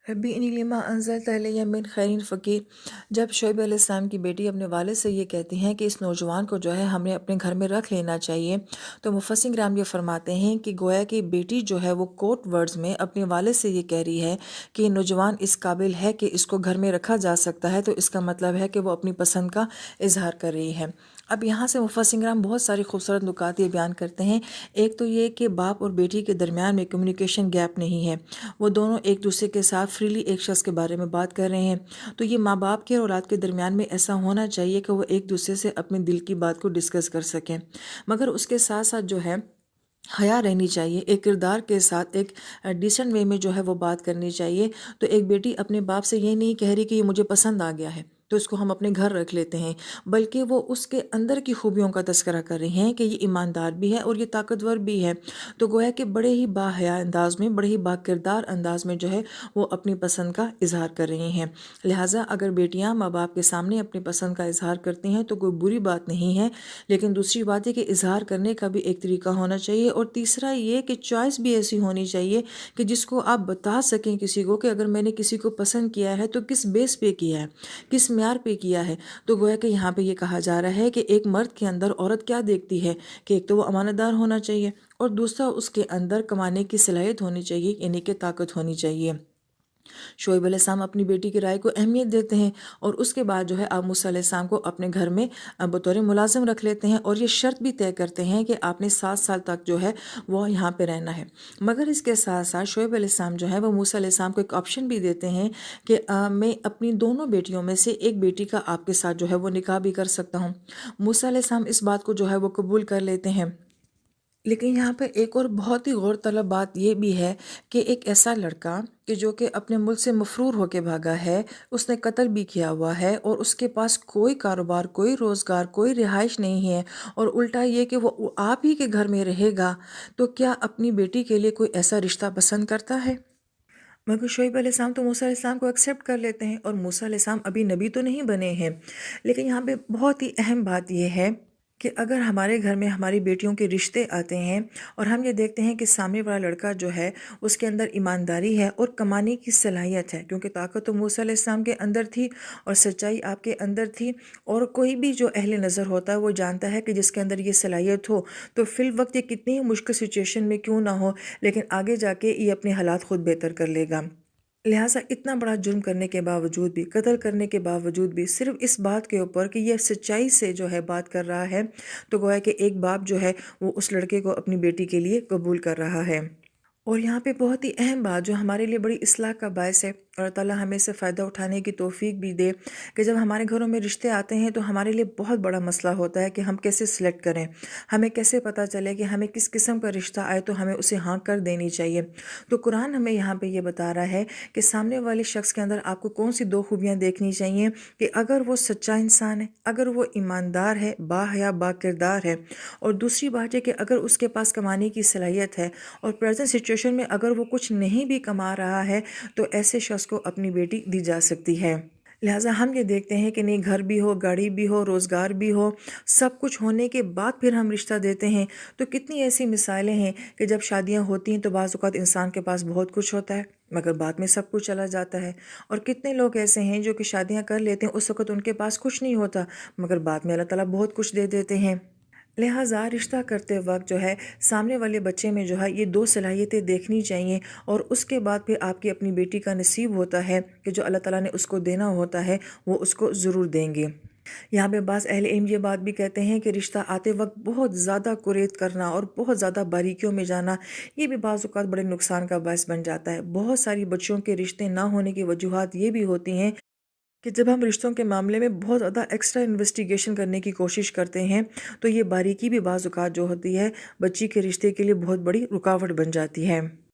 रब्बी इन्नी लिमा अंज़लत अलैया मिन खैरिन फ़कीर। जब शुएब अलैहिस्सलाम की बेटी अपने वालिद से ये कहती हैं कि इस नौजवान को जो है हमें अपने घर में रख लेना चाहिए, तो मुफस्सिर किराम ये फरमाते हैं कि गोया कि बेटी जो है वो कोट वर्ड्स में अपने वालिद से ये कह रही है कि ये नौजवान इस काबिल है कि इसको घर में रखा जा सकता है, तो इसका मतलब है कि वो अपनी पसंद का इजहार कर रही है। अब यहाँ से मुफस्सिर किराम बहुत सारी खूबसूरत नुकात ये बयान करते हैं। एक तो ये कि बाप और बेटी के दरमियान में कम्युनिकेशन गैप नहीं है, वो दोनों एक दूसरे के साथ फ्रीली एक शख्स के बारे में बात कर रहे हैं। तो ये माँ बाप के और औलाद के दरमियान में ऐसा होना चाहिए कि वो एक दूसरे से अपने दिल की बात को डिस्कस कर सकें, मगर उसके साथ साथ जो है हया रहनी चाहिए, एक किरदार के साथ एक डिसेंट वे में जो है वो बात करनी चाहिए। तो एक बेटी अपने बाप से ये नहीं कह रही कि ये मुझे पसंद आ गया है तो इसको हम अपने घर रख लेते हैं, बल्कि वो उसके अंदर की खूबियों का तस्करा कर रही हैं कि ये ईमानदार भी है और ये ताकतवर भी है। तो गोया कि बड़े ही बाहया अंदाज में, बड़े ही बाकिरदार अंदाज में जो है वो अपनी पसंद का इजहार कर रही हैं। लिहाजा अगर बेटियां माँ बाप के सामने अपनी पसंद का इजहार करती हैं तो कोई बुरी बात नहीं है, लेकिन दूसरी बात है कि इजहार करने का भी एक तरीका होना चाहिए। और तीसरा ये कि चॉइस भी ऐसी होनी चाहिए कि जिसको आप बता सकें किसी को कि अगर मैंने किसी को पसंद किया है तो किस बेस पे किया है, किस म्यार पे किया है। तो गोया कि यहाँ पे ये कहा जा रहा है कि एक मर्द के अंदर औरत क्या देखती है कि एक तो वो अमानतदार होना चाहिए और दूसरा उसके अंदर कमाने की सलाहियत होनी चाहिए, यानी कि ताकत होनी चाहिए। शोएब अलैहिस्सलाम अपनी बेटी की राय को अहमियत देते हैं और उसके बाद जो है आप मूसा अलैहिस्सलाम को अपने घर में बतौर मुलाजिम रख लेते हैं और ये शर्त भी तय करते हैं कि आपने 7 साल तक जो है वो यहाँ पे रहना है। मगर इसके साथ साथ शोएब अलैहिस्सलाम जो है वो मूसा अलैहिस्सलाम को एक ऑप्शन भी देते हैं कि मैं अपनी दोनों बेटियों में से एक बेटी का आपके साथ जो है वो निकाह भी कर सकता हूँ। मूसा अलैहिस्सलाम इस बात को जो है वो कबूल कर लेते हैं। लेकिन यहाँ पे एक और बहुत ही गौरतलब बात ये भी है कि एक ऐसा लड़का कि जो कि अपने मुल्क से मफरूर होके भागा है, उसने कत्ल भी किया हुआ है और उसके पास कोई कारोबार, कोई रोज़गार, कोई रिहाइश नहीं है, और उल्टा ये कि वो आप ही के घर में रहेगा, तो क्या अपनी बेटी के लिए कोई ऐसा रिश्ता पसंद करता है? मगर शुएब अलैहिस्सलाम तो मूसा अलैहिस्सलाम को एक्सेप्ट कर लेते हैं और मूसा अलैहिस्सलाम अभी नबी तो नहीं बने हैं। लेकिन यहाँ पे बहुत ही अहम बात यह है कि अगर हमारे घर में हमारी बेटियों के रिश्ते आते हैं और हम ये देखते हैं कि सामने वाला लड़का जो है उसके अंदर ईमानदारी है और कमाने की सलाहियत है, क्योंकि ताकत तो मूसा अलैहिस्सलाम के अंदर थी और सच्चाई आपके अंदर थी। और कोई भी जो अहले नज़र होता है वो जानता है कि जिसके अंदर ये सलाहियत हो तो फिल वक्त ये कितनी ही मुश्किल सिचुएशन में क्यों ना हो, लेकिन आगे जाके ये अपने हालात खुद बेहतर कर लेगा। लिहाजा इतना बड़ा जुर्म करने के बावजूद भी, कत्ल करने के बावजूद भी, सिर्फ इस बात के ऊपर कि यह सच्चाई से जो है बात कर रहा है, तो गोया कि एक बाप जो है वो उस लड़के को अपनी बेटी के लिए कबूल कर रहा है। और यहाँ पे बहुत ही अहम बात जो हमारे लिए बड़ी इस्लाह का बायस है, और ताला हमें से फ़ायदा उठाने की तौफीक भी दे, कि जब हमारे घरों में रिश्ते आते हैं तो हमारे लिए बहुत बड़ा मसला होता है कि हम कैसे सिलेक्ट करें, हमें कैसे पता चले कि हमें किस किस्म का रिश्ता आए तो हमें उसे हाँ कर देनी चाहिए। तो कुरान हमें यहाँ पे ये बता रहा है कि सामने वाले शख्स के अंदर आपको कौन सी दो खूबियाँ देखनी चाहिए, कि अगर वो सच्चा इंसान है, अगर वो ईमानदार है, बाहया बाकिरदार है, और दूसरी बात है कि अगर उसके पास कमाने की सलाहियत है और प्रेजेंट सिचुएशन में अगर वो कुछ नहीं भी कमा रहा है, तो ऐसे शख्स को अपनी बेटी दी जा सकती है। लिहाजा हम ये देखते हैं कि नहीं, घर भी हो, गाड़ी भी हो, रोज़गार भी हो, सब कुछ होने के बाद फिर हम रिश्ता देते हैं। तो कितनी ऐसी मिसालें हैं कि जब शादियां होती हैं तो बाज़ औक़ात इंसान के पास बहुत कुछ होता है मगर बाद में सब कुछ चला जाता है। और कितने लोग ऐसे हैं जो कि शादियां कर लेते हैं, उस वक़्त उनके पास कुछ नहीं होता मगर बाद में अल्लाह ताला बहुत कुछ दे देते हैं। लिहाजा रिश्ता करते वक्त जो है सामने वाले बच्चे में जो है ये दो सलाहियतें देखनी चाहिए, और उसके बाद फिर आपकी अपनी बेटी का नसीब होता है कि जो अल्लाह ताला ने उसको देना होता है वो उसको ज़रूर देंगे। यहाँ पे बाज़ अहले इल्म ये बात भी कहते हैं कि रिश्ता आते वक्त बहुत ज़्यादा कुरेद करना और बहुत ज़्यादा बारीकियों में जाना, ये भी बाज़ औक़ात बड़े नुकसान का बायस बन जाता है। बहुत सारी बच्चों के रिश्ते ना होने की वजूहात ये भी होती हैं कि जब हम रिश्तों के मामले में बहुत ज़्यादा एक्स्ट्रा इन्वेस्टिगेशन करने की कोशिश करते हैं, तो ये बारीकी भी बाज़ औक़ात जो होती है बच्ची के रिश्ते के लिए बहुत बड़ी रुकावट बन जाती है।